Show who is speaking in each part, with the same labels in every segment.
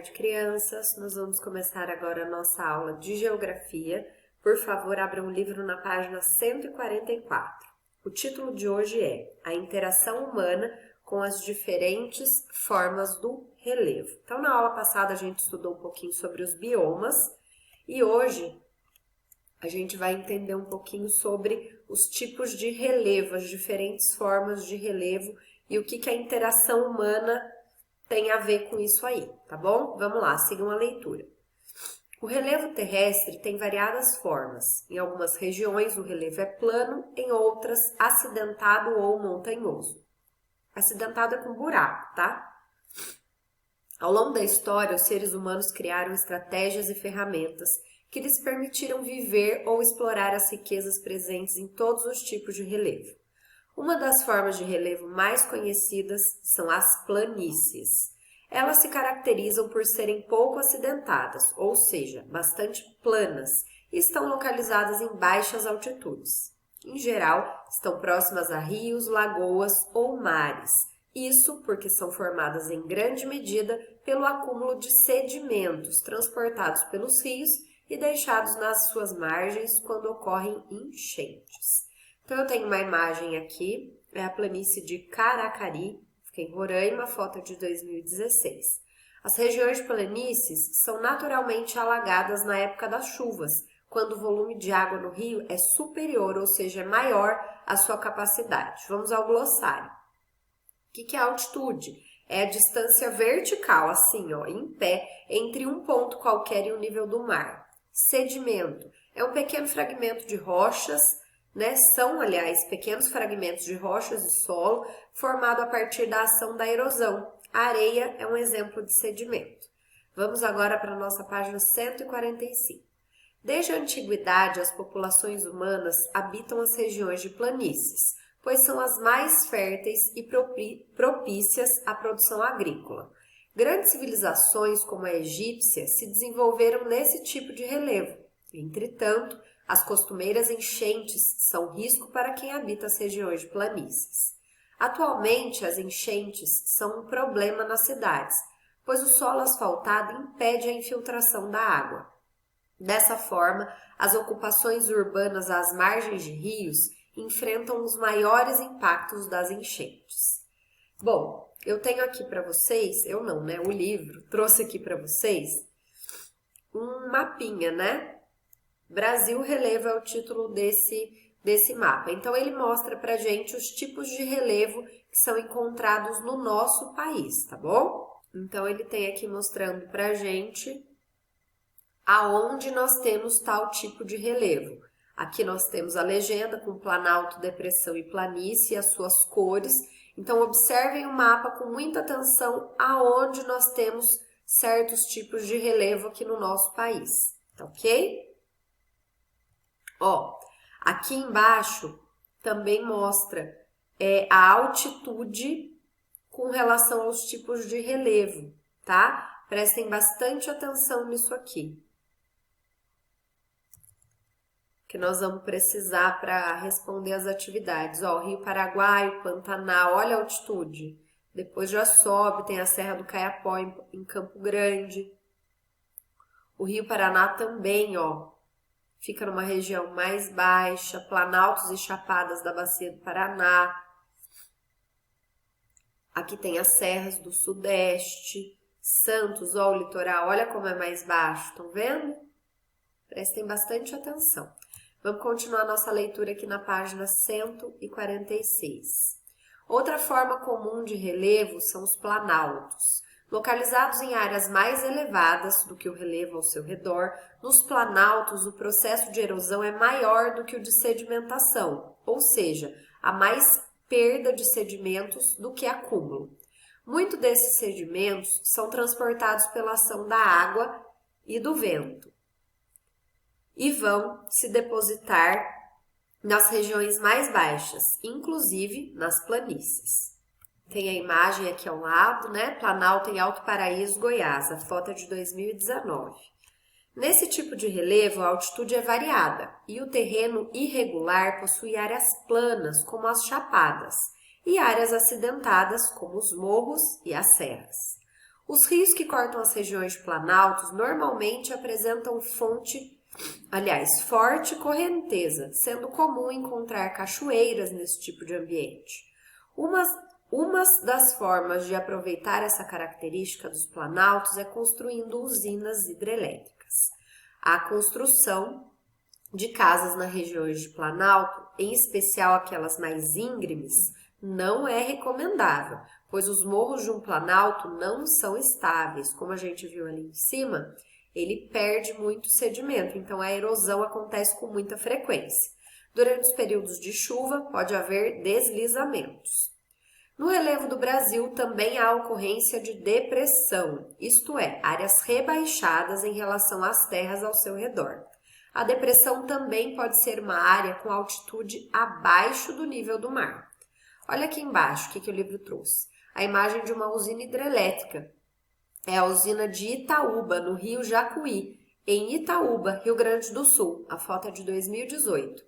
Speaker 1: tarde, crianças. Nós vamos começar agora a nossa aula de Geografia. Por favor, abra um livro na página 144. O título de hoje é A Interação Humana com as Diferentes Formas do Relevo. Então, na aula passada a gente estudou um pouquinho sobre os biomas e hoje a gente vai entender um pouquinho sobre os tipos de relevo, as diferentes formas de relevo e o que a interação humana tem a ver com isso aí, tá bom? Vamos lá, sigam a leitura. O relevo terrestre tem variadas formas. Em algumas regiões o relevo é plano, em outras acidentado ou montanhoso. Acidentado é com buraco, tá? Ao longo da história, os seres humanos criaram estratégias e ferramentas que lhes permitiram viver ou explorar as riquezas presentes em todos os tipos de relevo. Uma das formas de relevo mais conhecidas são as planícies. Elas se caracterizam por serem pouco acidentadas, ou seja, bastante planas, e estão localizadas em baixas altitudes. Em geral, estão próximas a rios, lagoas ou mares. Isso porque são formadas em grande medida pelo acúmulo de sedimentos transportados pelos rios e deixados nas suas margens quando ocorrem enchentes. Então, eu tenho uma imagem aqui, é a planície de Caracari, fica em Roraima, foto de 2016. As regiões de planícies são naturalmente alagadas na época das chuvas, quando o volume de água no rio é superior, ou seja, é maior a sua capacidade. Vamos ao glossário. O que é a altitude? É a distância vertical, assim, ó, em pé, entre um ponto qualquer e o nível do mar. Sedimento é um pequeno fragmento de rochas, são, aliás, pequenos fragmentos de rochas e solo formado a partir da ação da erosão. A areia é um exemplo de sedimento. Vamos agora para a nossa página 145. Desde a antiguidade, as populações humanas habitam as regiões de planícies, pois são as mais férteis e propícias à produção agrícola. Grandes civilizações, como a egípcia, se desenvolveram nesse tipo de relevo. Entretanto, as costumeiras enchentes são risco para quem habita as regiões de planícies. Atualmente, as enchentes são um problema nas cidades, pois o solo asfaltado impede a infiltração da água. Dessa forma, as ocupações urbanas às margens de rios enfrentam os maiores impactos das enchentes. Bom, eu tenho aqui para vocês, o livro trouxe aqui para vocês um mapinha, Brasil Relevo é o título desse mapa. Então, ele mostra pra gente os tipos de relevo que são encontrados no nosso país, tá bom? Então, ele tem aqui mostrando pra gente aonde nós temos tal tipo de relevo. Aqui nós temos a legenda com planalto, depressão e planície e as suas cores. Então, observem o mapa com muita atenção aonde nós temos certos tipos de relevo aqui no nosso país, tá ok? Ó, aqui embaixo também mostra a altitude com relação aos tipos de relevo, tá? Prestem bastante atenção nisso aqui, que nós vamos precisar para responder as atividades. Ó, Rio Paraguai, Pantanal, olha a altitude. Depois já sobe, tem a Serra do Caiapó em Campo Grande. O Rio Paraná também, ó. Fica numa região mais baixa, planaltos e chapadas da Bacia do Paraná. Aqui tem as serras do Sudeste, Santos, ó, o litoral, olha como é mais baixo, estão vendo? Prestem bastante atenção. Vamos continuar nossa leitura aqui na página 146. Outra forma comum de relevo são os planaltos. Localizados em áreas mais elevadas do que o relevo ao seu redor, nos planaltos o processo de erosão é maior do que o de sedimentação, ou seja, há mais perda de sedimentos do que acúmulo. Muitos desses sedimentos são transportados pela ação da água e do vento e vão se depositar nas regiões mais baixas, inclusive nas planícies. Tem a imagem aqui ao lado, Planalto em Alto Paraíso, Goiás, a foto é de 2019. Nesse tipo de relevo, a altitude é variada e o terreno irregular possui áreas planas, como as chapadas, e áreas acidentadas, como os morros e as serras. Os rios que cortam as regiões de planaltos normalmente apresentam forte correnteza, sendo comum encontrar cachoeiras nesse tipo de ambiente. Uma das formas de aproveitar essa característica dos planaltos é construindo usinas hidrelétricas. A construção de casas nas regiões de planalto, em especial aquelas mais íngremes, não é recomendável, pois os morros de um planalto não são estáveis. Como a gente viu ali em cima, ele perde muito sedimento, então a erosão acontece com muita frequência. Durante os períodos de chuva, pode haver deslizamentos. No relevo do Brasil também há ocorrência de depressão, isto é, áreas rebaixadas em relação às terras ao seu redor. A depressão também pode ser uma área com altitude abaixo do nível do mar. Olha aqui embaixo o que o livro trouxe. A imagem de uma usina hidrelétrica. É a usina de Itaúba, no Rio Jacuí, em Itaúba, Rio Grande do Sul. A foto é de 2018.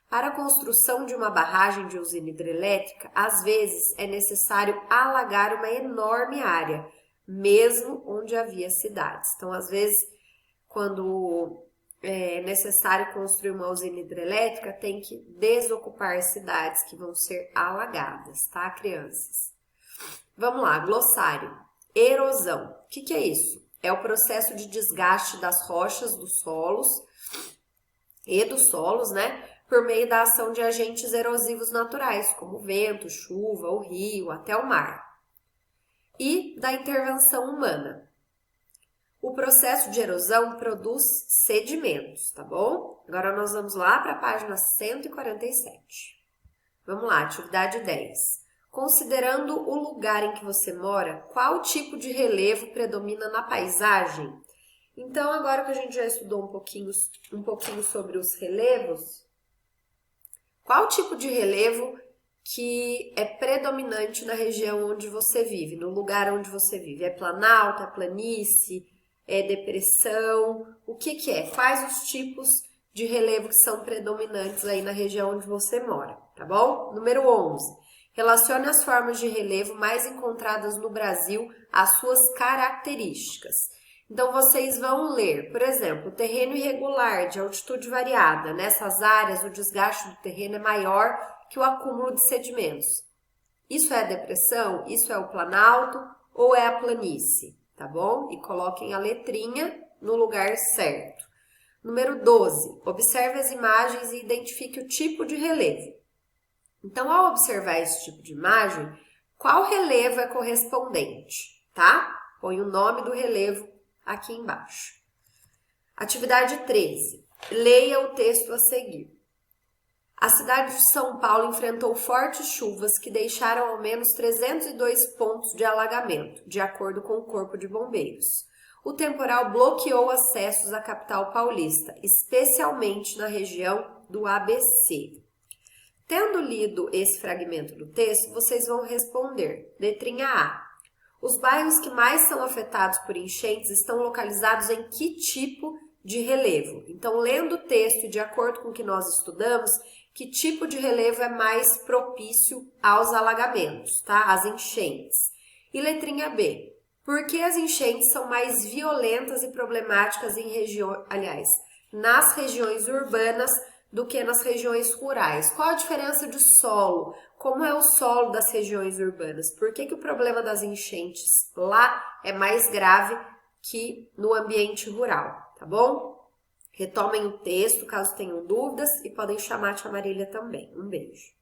Speaker 1: Para a construção de uma barragem de usina hidrelétrica, às vezes é necessário alagar uma enorme área, mesmo onde havia cidades. Então, às vezes, quando é necessário construir uma usina hidrelétrica, tem que desocupar cidades que vão ser alagadas, tá, crianças? Vamos lá, glossário. Erosão. O que é isso? É o processo de desgaste das rochas dos solos, né? Por meio da ação de agentes erosivos naturais, como vento, chuva, o rio, até o mar. E da intervenção humana. O processo de erosão produz sedimentos, tá bom? Agora nós vamos lá para a página 147. Vamos lá, atividade 10. Considerando o lugar em que você mora, qual tipo de relevo predomina na paisagem? Então, agora que a gente já estudou um pouquinho sobre os relevos, qual tipo de relevo que é predominante na região onde você vive, no lugar onde você vive? É planalto, é planície, é depressão? O que é? Quais os tipos de relevo que são predominantes aí na região onde você mora, tá bom? Número 11. Relacione as formas de relevo mais encontradas no Brasil às suas características. Então, vocês vão ler, por exemplo, terreno irregular, de altitude variada. Nessas áreas, o desgaste do terreno é maior que o acúmulo de sedimentos. Isso é a depressão? Isso é o planalto ou é a planície? Tá bom? E coloquem a letrinha no lugar certo. Número 12. Observe as imagens e identifique o tipo de relevo. Então, ao observar esse tipo de imagem, qual relevo é correspondente, tá? Põe o nome do relevo aqui embaixo. Atividade 13. Leia o texto a seguir. A cidade de São Paulo enfrentou fortes chuvas que deixaram ao menos 302 pontos de alagamento, de acordo com o Corpo de Bombeiros. O temporal bloqueou acessos à capital paulista, especialmente na região do ABC. Tendo lido esse fragmento do texto, vocês vão responder. Letrinha A. Os bairros que mais são afetados por enchentes estão localizados em que tipo de relevo? Então, lendo o texto e de acordo com o que nós estudamos, que tipo de relevo é mais propício aos alagamentos, tá? Às enchentes. E letrinha B. Por que as enchentes são mais violentas e problemáticas nas regiões urbanas do que nas regiões rurais? Qual a diferença de solo? Como é o solo das regiões urbanas? Por que o problema das enchentes lá é mais grave que no ambiente rural, tá bom? Retomem o texto caso tenham dúvidas e podem chamar a tia Marília também. Um beijo.